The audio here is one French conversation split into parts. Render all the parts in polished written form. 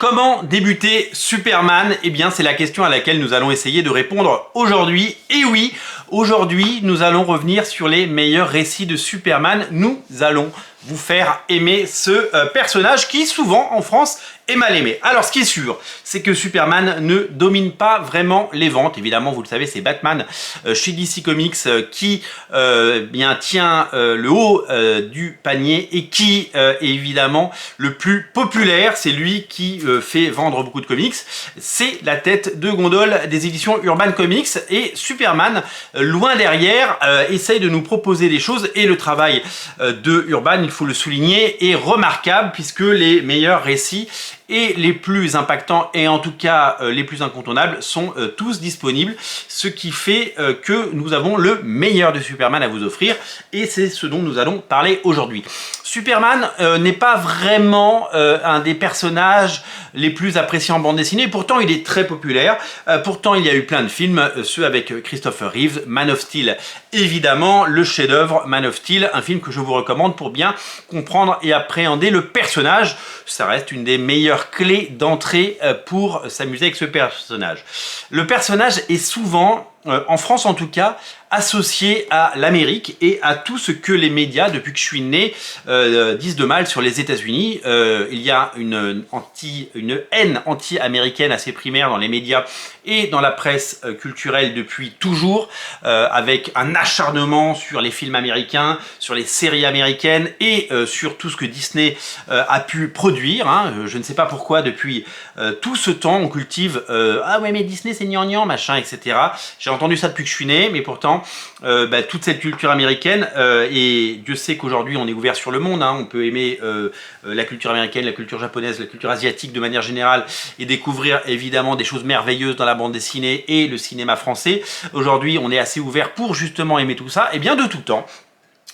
Comment débuter Superman? Eh bien, c'est la question à laquelle nous allons essayer de répondre aujourd'hui. Et oui, aujourd'hui, nous allons revenir sur les meilleurs récits de Superman. Nous allons vous faire aimer ce personnage qui, souvent, en France, est mal aimé. Alors, ce qui est sûr, c'est que Superman ne domine pas vraiment les ventes. Évidemment, vous le savez, c'est Batman chez DC Comics qui bien tient le haut du panier et qui est évidemment le plus populaire. C'est lui qui fait vendre beaucoup de comics. C'est la tête de gondole des éditions Urban Comics. Et Superman, loin derrière, essaye de nous proposer des choses. Et le travail de Urban, il faut le souligner, est remarquable puisque les meilleurs récits et les plus impactants et en tout cas les plus incontournables sont tous disponibles, ce qui fait que nous avons le meilleur de Superman à vous offrir et c'est ce dont nous allons parler aujourd'hui. Superman n'est pas vraiment un des personnages les plus appréciés en bande dessinée, pourtant il est très populaire, pourtant il y a eu plein de films, ceux avec Christopher Reeves, Man of Steel évidemment, le chef-d'œuvre Man of Steel, un film que je vous recommande pour bien comprendre et appréhender le personnage. Ça reste une des meilleures clés d'entrée pour s'amuser avec ce personnage. Le personnage est souvent, en France en tout cas, associé à l'Amérique et à tout ce que les médias, depuis que je suis né, disent de mal sur les États-Unis. Il y a une haine anti-américaine assez primaire dans les médias et dans la presse culturelle depuis toujours, avec un acharnement sur les films américains, sur les séries américaines et sur tout ce que Disney a pu produire. Hein. Je ne sais pas pourquoi depuis tout ce temps on cultive ah ouais mais Disney c'est gnangnan machin etc. J'ai entendu ça depuis que je suis né, mais pourtant toute cette culture américaine et Dieu sait qu'aujourd'hui on est ouvert sur le monde, hein, on peut aimer la culture américaine, la culture japonaise, la culture asiatique de manière générale et découvrir évidemment des choses merveilleuses dans la bande dessinée et le cinéma français. Aujourd'hui on est assez ouvert pour justement aimer tout ça et bien de tout temps.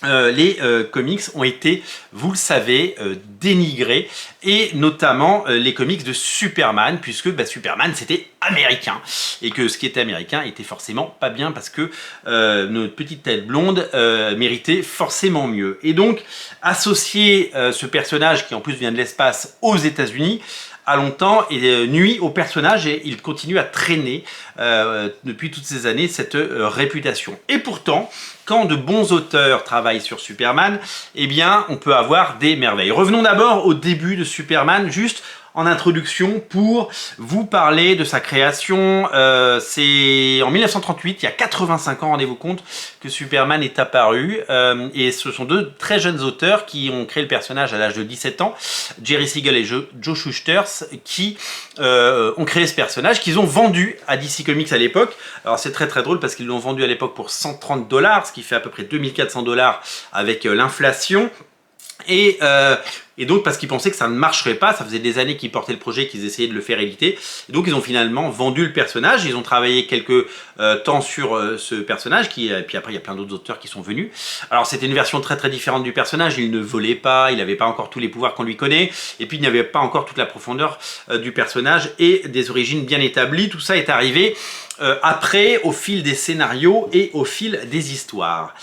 Les comics ont été, vous le savez, dénigrés et notamment les comics de Superman puisque Superman c'était américain et que ce qui était américain était forcément pas bien parce que notre petite tête blonde méritait forcément mieux. Et donc associer ce personnage qui en plus vient de l'espace aux États-Unis a longtemps et nuit au personnage et il continue à traîner depuis toutes ces années cette réputation. Et pourtant, quand de bons auteurs travaillent sur Superman, eh bien on peut avoir des merveilles. Revenons d'abord au début de Superman, juste en introduction pour vous parler de sa création. C'est en 1938, il y a 85 ans, rendez-vous compte, que Superman est apparu. Et ce sont deux très jeunes auteurs qui ont créé le personnage à l'âge de 17 ans, Jerry Siegel et Joe Shuster, qui ont créé ce personnage, qu'ils ont vendu à DC Comics à l'époque. Alors c'est très drôle parce qu'ils l'ont vendu à l'époque pour 130 $, ce qui fait à peu près 2400 $ avec l'inflation. Et donc parce qu'ils pensaient que ça ne marcherait pas, ça faisait des années qu'ils portaient le projet, qu'ils essayaient de le faire éditer. Et donc ils ont finalement vendu le personnage, ils ont travaillé quelques temps sur ce personnage, puis après il y a plein d'autres auteurs qui sont venus. Alors c'était une version très différente du personnage, il ne volait pas, il n'avait pas encore tous les pouvoirs qu'on lui connaît, et puis il n'y avait pas encore toute la profondeur du personnage et des origines bien établies. Tout ça est arrivé après, au fil des scénarios et au fil des histoires.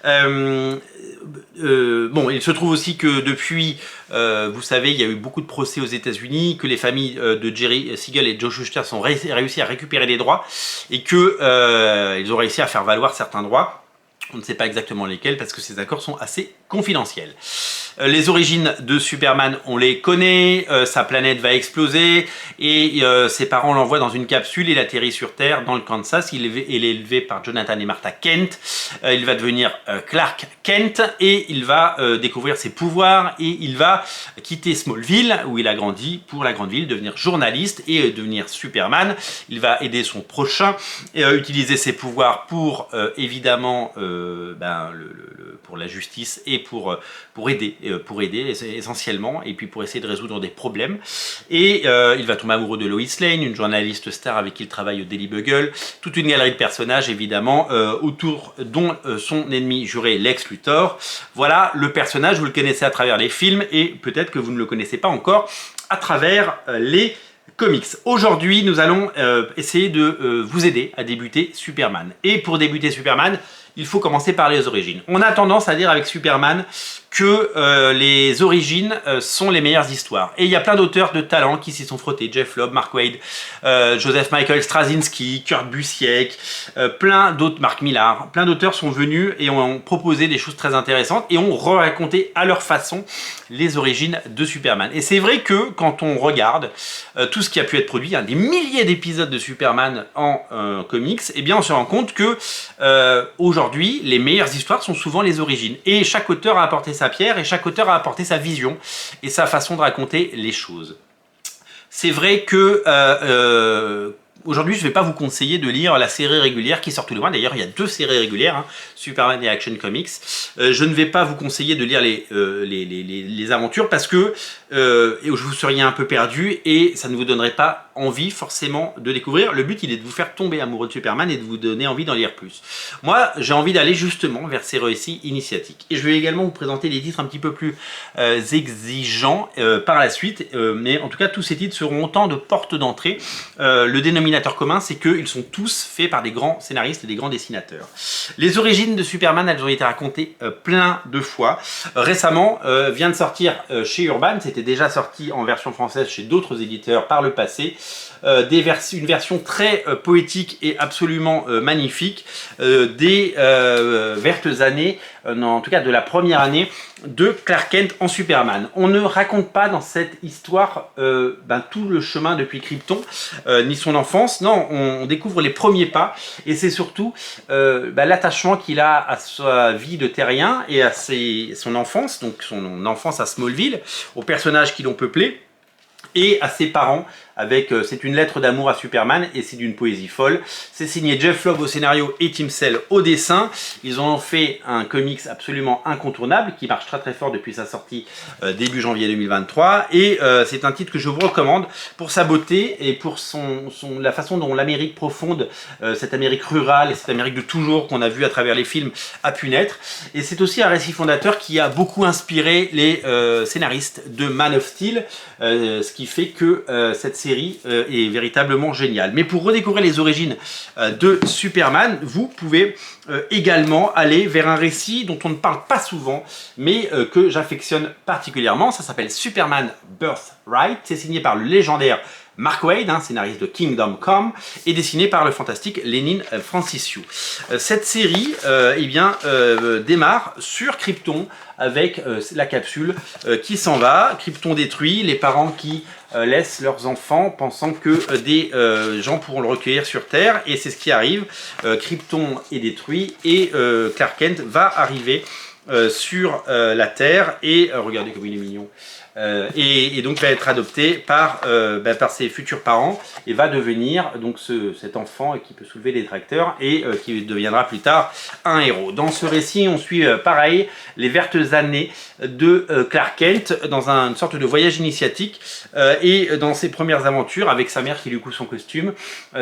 Bon, il se trouve aussi que depuis, vous savez, il y a eu beaucoup de procès aux États-Unis, que les familles de Jerry Siegel et Joe Shuster ont réussi à récupérer les droits et que ils ont réussi à faire valoir certains droits. On ne sait pas exactement lesquels parce que ces accords sont assez confidentiels. Les origines de Superman, on les connaît, sa planète va exploser et ses parents l'envoient dans une capsule, il atterrit sur Terre dans le Kansas, il est élevé par Jonathan et Martha Kent, il va devenir Clark Kent et il va découvrir ses pouvoirs et il va quitter Smallville où il a grandi pour la grande ville, devenir journaliste et devenir Superman. Il va aider son prochain et utiliser ses pouvoirs pour évidemment pour la justice et pour aider essentiellement et puis pour essayer de résoudre des problèmes et il va tomber amoureux de Lois Lane, une journaliste star avec qui il travaille au Daily Bugle, toute une galerie de personnages évidemment autour dont son ennemi juré Lex Luthor. Voilà le personnage, vous le connaissez à travers les films et peut-être que vous ne le connaissez pas encore à travers les comics. Aujourd'hui, nous allons essayer de vous aider à débuter Superman. Et pour débuter Superman, il faut commencer par les origines. On a tendance à dire avec Superman que les origines sont les meilleures histoires. Et il y a plein d'auteurs de talent qui s'y sont frottés. Jeff Loeb, Mark Waid, Joseph Michael Straczynski, Kurt Busiek, plein d'autres, Mark Millar, plein d'auteurs sont venus et ont proposé des choses très intéressantes et ont raconté à leur façon les origines de Superman. Et c'est vrai que quand on regarde tout ce qui a pu être produit, des milliers d'épisodes de Superman en comics, eh bien on se rend compte que aujourd'hui, les meilleures histoires sont souvent les origines. Et chaque auteur a apporté sa pierre et chaque auteur a apporté sa vision et sa façon de raconter les choses. C'est vrai que aujourd'hui, je ne vais pas vous conseiller de lire la série régulière qui sort tous les mois. D'ailleurs, il y a 2 séries régulières, Superman et Action Comics. Je ne vais pas vous conseiller de lire les aventures parce que vous seriez un peu perdu et ça ne vous donnerait pas envie forcément de découvrir. Le but, il est de vous faire tomber amoureux de Superman et de vous donner envie d'en lire plus. Moi, j'ai envie d'aller justement vers ces récits initiatiques. Et je vais également vous présenter des titres un petit peu plus exigeants par la suite. Mais en tout cas, tous ces titres seront autant de portes d'entrée. Le dénominateur commun, c'est qu'ils sont tous faits par des grands scénaristes et des grands dessinateurs. Les origines de Superman, elles ont été racontées plein de fois. Récemment, vient de sortir chez Urban, c'était déjà sorti en version française chez d'autres éditeurs par le passé, une version très poétique et absolument magnifique des vertes années, en tout cas de la première année de Clark Kent en Superman. On ne raconte pas dans cette histoire tout le chemin depuis Krypton, ni son enfance, non, on découvre les premiers pas et c'est surtout l'attachement qu'il a à sa vie de terrien et à son enfance, donc son enfance à Smallville, aux personnages qui l'ont peuplé et à ses parents. C'est une lettre d'amour à Superman et c'est d'une poésie folle. C'est signé Jeff Loeb au scénario et Tim Sale au dessin. Ils ont fait un comics absolument incontournable qui marche très très fort depuis sa sortie début janvier 2023 et c'est un titre que je vous recommande pour sa beauté et pour la façon dont l'Amérique profonde, cette Amérique rurale et cette Amérique de toujours qu'on a vu à travers les films a pu naître. Et c'est aussi un récit fondateur qui a beaucoup inspiré les scénaristes de Man of Steel, ce qui fait que cette série est véritablement géniale. Mais pour redécouvrir les origines de Superman, vous pouvez également aller vers un récit dont on ne parle pas souvent, mais que j'affectionne particulièrement. Ça s'appelle Superman Birthright. C'est signé par le légendaire Mark Waid, scénariste de Kingdom Come, et dessiné par le fantastique Lenin Franciszek. Cette série démarre sur Krypton avec la capsule qui s'en va, Krypton détruit, les parents qui laissent leurs enfants pensant que des gens pourront le recueillir sur Terre, et c'est ce qui arrive. Krypton est détruit et Clark Kent va arriver sur la Terre et regardez comme il est mignon. Et donc va être adopté par ses futurs parents et va devenir donc cet enfant qui peut soulever des tracteurs et qui deviendra plus tard un héros. Dans ce récit, on suit pareil les vertes années de Clark Kent dans une sorte de voyage initiatique et dans ses premières aventures avec sa mère qui lui coud son costume.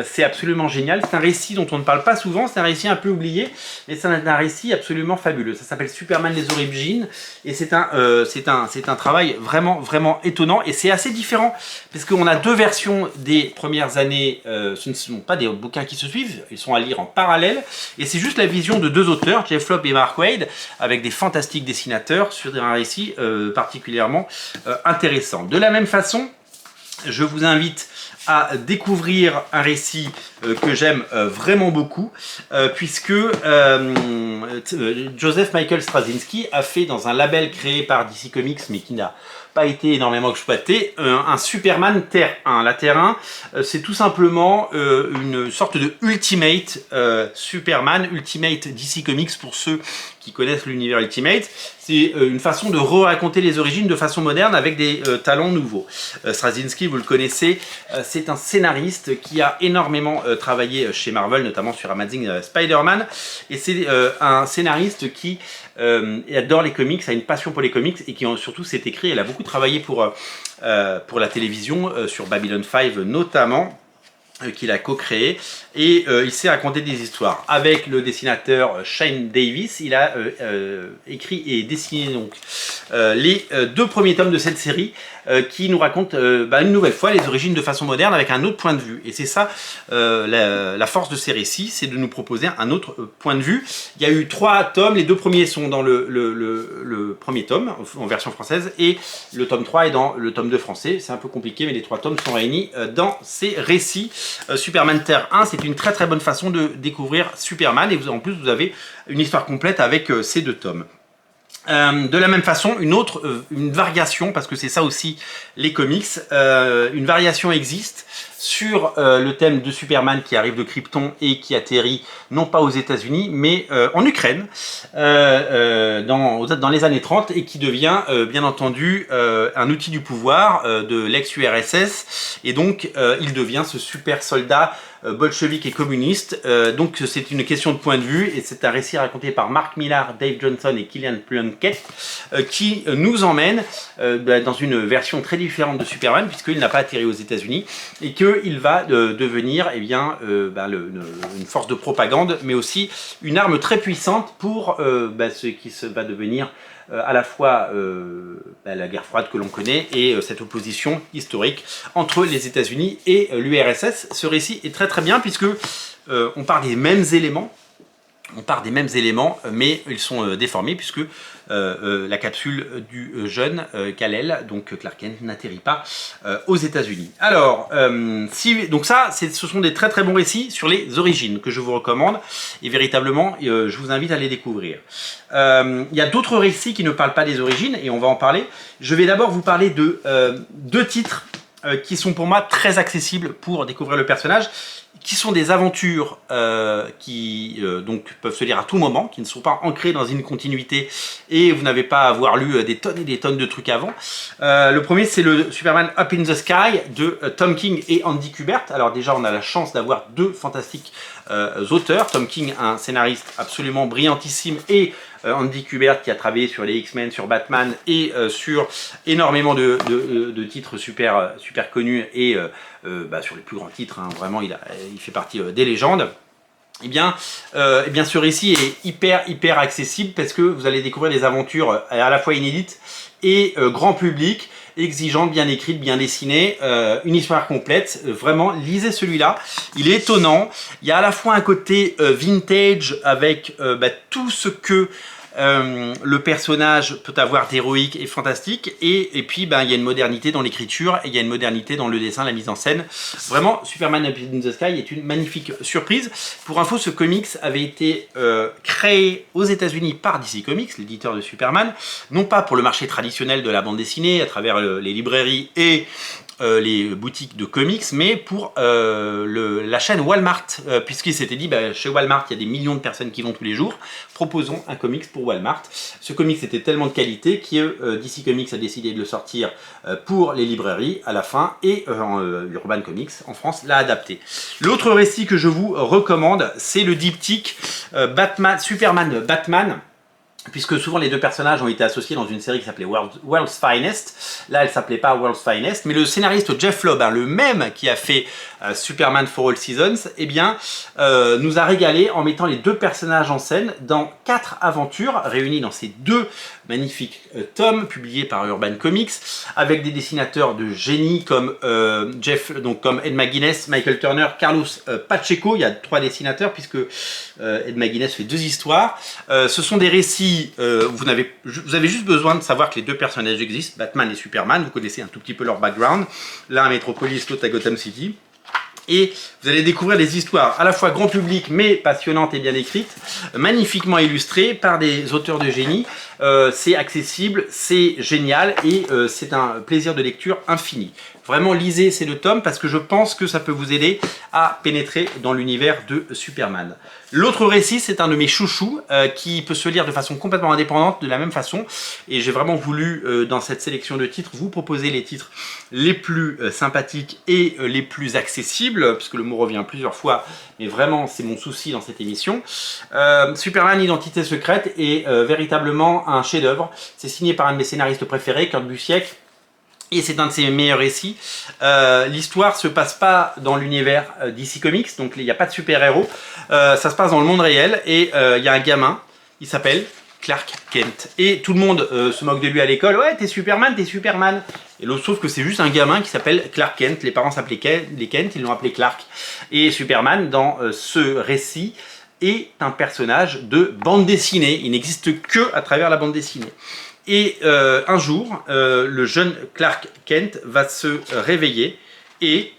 C'est absolument génial. C'est un récit dont on ne parle pas souvent, c'est un récit un peu oublié, mais c'est un récit absolument fabuleux. Ça s'appelle Superman les origines et c'est un travail vraiment étonnant et c'est assez différent parce qu'on a 2 versions des premières années. Ce ne sont pas des bouquins qui se suivent, ils sont à lire en parallèle et c'est juste la vision de 2 auteurs, Jeff Loeb et Mark Waid, avec des fantastiques dessinateurs sur un récit particulièrement intéressant. De la même façon, je vous invite à découvrir un récit que j'aime vraiment beaucoup, puisque Joseph Michael Straczynski a fait dans un label créé par DC Comics, mais qui n'a pas été énormément exploité, un Superman Terre 1. La Terre 1, c'est tout simplement une sorte de Ultimate Superman, Ultimate DC Comics pour ceux qui connaissent l'univers Ultimate. C'est une façon de raconter les origines de façon moderne avec des talents nouveaux. Straczynski, vous le connaissez, c'est un scénariste qui a énormément travaillé chez Marvel, notamment sur Amazing Spider-Man, et c'est un scénariste qui adore les comics, a une passion pour les comics et qui surtout s'est écrit. Elle a beaucoup travaillé pour la télévision, sur Babylon 5 notamment. qu'il a co-créé, et il sait raconter des histoires. Avec le dessinateur Shane Davis, il a écrit et dessiné donc les 2 premiers tomes de cette série qui nous racontent une nouvelle fois les origines de façon moderne avec un autre point de vue. Et c'est ça la force de ces récits, c'est de nous proposer un autre point de vue. Il y a eu 3 tomes, les 2 premiers sont dans le premier tome en version française et le tome 3 est dans le tome 2 français. C'est un peu compliqué mais les 3 tomes sont réunis dans ces récits. Superman Terre 1, c'est une très bonne façon de découvrir Superman et en plus vous avez une histoire complète avec ces 2 tomes. De la même façon, une variation, parce que c'est ça aussi les comics, une variation existe sur le thème de Superman qui arrive de Krypton et qui atterrit non pas aux États-Unis mais en Ukraine dans les années 30 et qui devient bien entendu un outil du pouvoir de l'ex-URSS et donc il devient ce super soldat bolchevique et communiste. Donc c'est une question de point de vue et c'est un récit raconté par Mark Millar, Dave Johnson et Killian Plunkett qui nous emmène dans une version très différente de Superman puisqu'il n'a pas atterri aux États-Unis et qu'il va devenir une force de propagande mais aussi une arme très puissante pour ce qui va devenir à la fois la guerre froide que l'on connaît et cette opposition historique entre les États-Unis et l'URSS. Ce récit est très bien puisque on part des mêmes éléments. Mais ils sont déformés puisque la capsule du jeune Kal-El, donc Clark Kent, n'atterrit pas aux États-Unis. Alors, donc ça, ce sont des très bons récits sur les origines que je vous recommande et véritablement, je vous invite à les découvrir. Il y a d'autres récits qui ne parlent pas des origines et on va en parler. Je vais d'abord vous parler de 2 titres qui sont pour moi très accessibles pour découvrir le personnage, qui sont des aventures qui donc peuvent se lire à tout moment, qui ne sont pas ancrées dans une continuité et vous n'avez pas à avoir lu des tonnes et des tonnes de trucs avant. Le premier c'est le Superman Up in the Sky de Tom King et Andy Kubert. Alors déjà on a la chance d'avoir 2 fantastiques auteurs, Tom King un scénariste absolument brillantissime et Andy Kubert qui a travaillé sur les X-Men, sur Batman et sur énormément de titres super connus et sur les plus grands titres, hein, vraiment il fait partie des légendes. Eh bien ce récit est hyper accessible parce que vous allez découvrir des aventures à la fois inédites et grand public, exigeantes, bien écrites, bien dessinées, une histoire complète. Vraiment, lisez celui-là. Il est étonnant. Il y a à la fois un côté vintage avec tout ce que le personnage peut avoir d'héroïque et fantastique et puis il y a une modernité dans l'écriture et il y a une modernité dans le dessin, la mise en scène. Vraiment, Superman Up in the Sky est une magnifique surprise. Pour info, ce comics avait été créé aux États-Unis par DC Comics, l'éditeur de Superman, non pas pour le marché traditionnel de la bande dessinée à travers les librairies et les boutiques de comics, mais pour la chaîne Walmart, puisqu'il s'était dit chez Walmart il y a des millions de personnes qui vont tous les jours, proposons un comics pour Walmart. Ce comics était tellement de qualité que DC Comics a décidé de le sortir pour les librairies à la fin et Urban Comics en France l'a adapté. L'autre récit que je vous recommande, c'est le diptyque Superman Batman, puisque souvent les 2 personnages ont été associés dans une série qui s'appelait World's Finest. Là, elle s'appelait pas World's Finest, mais le scénariste Jeff Loeb, le même qui a fait Superman for All Seasons, nous a régalé en mettant les 2 personnages en scène dans 4 aventures réunies dans ces 2 magnifiques tomes publiés par Urban Comics, avec des dessinateurs de génie comme comme Ed McGuinness, Michael Turner, Carlos Pacheco. Il y a 3 dessinateurs puisque Ed McGuinness fait 2 histoires. Ce sont des récits, vous avez juste besoin de savoir que les 2 personnages existent, Batman et Superman. Vous connaissez un tout petit peu leur background, l'un à Metropolis, l'autre à Gotham City. Et vous allez découvrir des histoires à la fois grand public mais passionnantes et bien écrites, magnifiquement illustrées par des auteurs de génie. C'est accessible, c'est génial et c'est un plaisir de lecture infini. Vraiment lisez ces 2 tomes parce que je pense que ça peut vous aider à pénétrer dans l'univers de Superman. L'autre récit, c'est un de mes chouchous qui peut se lire de façon complètement indépendante de la même façon. Et j'ai vraiment voulu, dans cette sélection de titres, vous proposer les titres les plus sympathiques et les plus accessibles, puisque le mot revient plusieurs fois, mais vraiment c'est mon souci dans cette émission. Superman Identité secrète est véritablement un chef-d'œuvre. C'est signé par un de mes scénaristes préférés, Kurt Busiek. Et c'est un de ses meilleurs récits. L'histoire se passe pas dans l'univers DC Comics, donc il n'y a pas de super-héros. Ça se passe dans le monde réel et il y a un gamin, il s'appelle Clark Kent. Et tout le monde se moque de lui à l'école. Ouais, t'es Superman, t'es Superman. Et l'autre, sauf que c'est juste un gamin qui s'appelle Clark Kent. Les parents s'appelaient les Kent, ils l'ont appelé Clark. Et Superman, dans ce récit, est un personnage de bande dessinée. Il n'existe que à travers la bande dessinée. Et un jour, le jeune Clark Kent va se réveiller et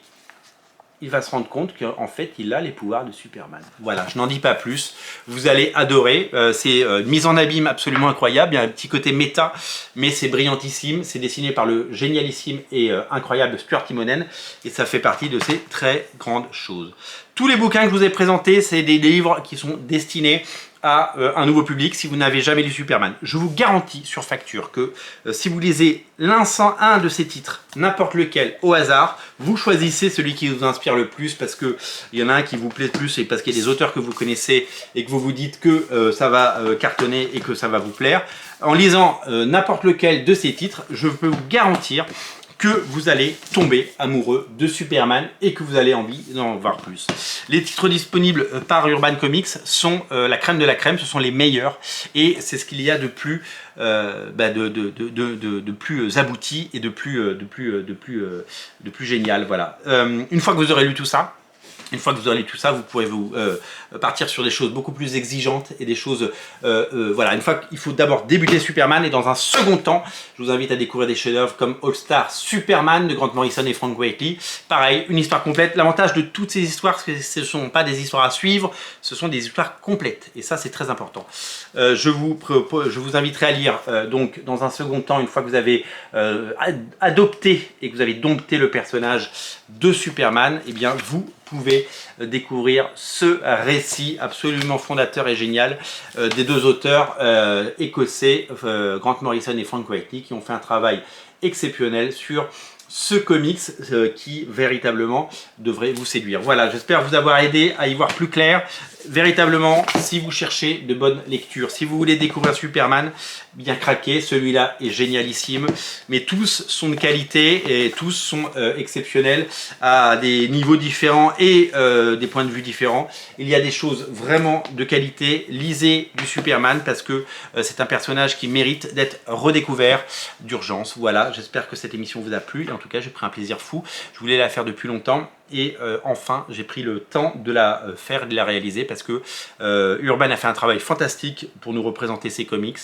il va se rendre compte qu'en fait, il a les pouvoirs de Superman. Voilà, je n'en dis pas plus. Vous allez adorer. C'est une mise en abîme absolument incroyable. Il y a un petit côté méta, mais c'est brillantissime. C'est dessiné par le génialissime et incroyable Stuart Timonen. Et ça fait partie de ces très grandes choses. Tous les bouquins que je vous ai présentés, c'est des livres qui sont destinés à un nouveau public si vous n'avez jamais lu Superman. Je vous garantis sur facture que si vous lisez un de ces titres, n'importe lequel, au hasard, vous choisissez celui qui vous inspire le plus parce qu'il y en a un qui vous plaît plus et parce qu'il y a des auteurs que vous connaissez et que vous vous dites que ça va cartonner et que ça va vous plaire. En lisant n'importe lequel de ces titres, je peux vous garantir que vous allez tomber amoureux de Superman et que vous allez envie d'en voir plus. Les titres disponibles par Urban Comics sont la crème de la crème, ce sont les meilleurs et c'est ce qu'il y a de plus de plus abouti et de plus génial. Voilà. Une fois que vous aurez lu tout ça, vous pourrez vous partir sur des choses beaucoup plus exigeantes et des choses... voilà, une fois qu'il faut d'abord débuter Superman et dans un second temps, je vous invite à découvrir des chefs-d'œuvre comme All Star Superman de Grant Morrison et Frank Whiteley. Pareil, une histoire complète. L'avantage de toutes ces histoires, c'est que ce ne sont pas des histoires à suivre, ce sont des histoires complètes. Et ça, c'est très important. Je vous inviterai à lire, donc, dans un second temps, une fois que vous avez adopté et que vous avez dompté le personnage de Superman, eh bien, vous pouvez découvrir ce récit absolument fondateur et génial des deux auteurs écossais, Grant Morrison et Frank Whiteley, qui ont fait un travail exceptionnel sur ce comics qui véritablement devrait vous séduire. Voilà, j'espère vous avoir aidé à y voir plus clair. Véritablement, si vous cherchez de bonnes lectures, si vous voulez découvrir Superman, bien craqué, celui-là est génialissime. Mais tous sont de qualité et tous sont exceptionnels à des niveaux différents et des points de vue différents. Il y a des choses vraiment de qualité. Lisez du Superman parce que c'est un personnage qui mérite d'être redécouvert d'urgence. Voilà, j'espère que cette émission vous a plu. Et en tout cas, j'ai pris un plaisir fou. Je voulais la faire depuis longtemps. Et enfin, j'ai pris le temps de la faire, de la réaliser parce que Urban a fait un travail fantastique pour nous représenter ses comics.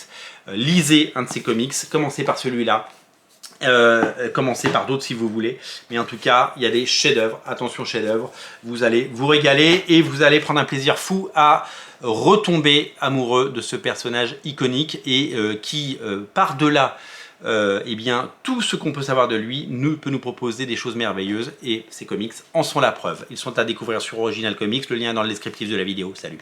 Lisez un de ses comics, commencez par celui-là. Commencez par d'autres si vous voulez, mais en tout cas il y a des chefs-d'œuvre. Attention, chefs-d'œuvre, vous allez vous régaler et vous allez prendre un plaisir fou à retomber amoureux de ce personnage iconique et qui par-delà eh bien, tout ce qu'on peut savoir de lui peut nous proposer des choses merveilleuses et ces comics en sont la preuve. Ils sont à découvrir sur Original Comics, le lien est dans le descriptif de la vidéo. Salut!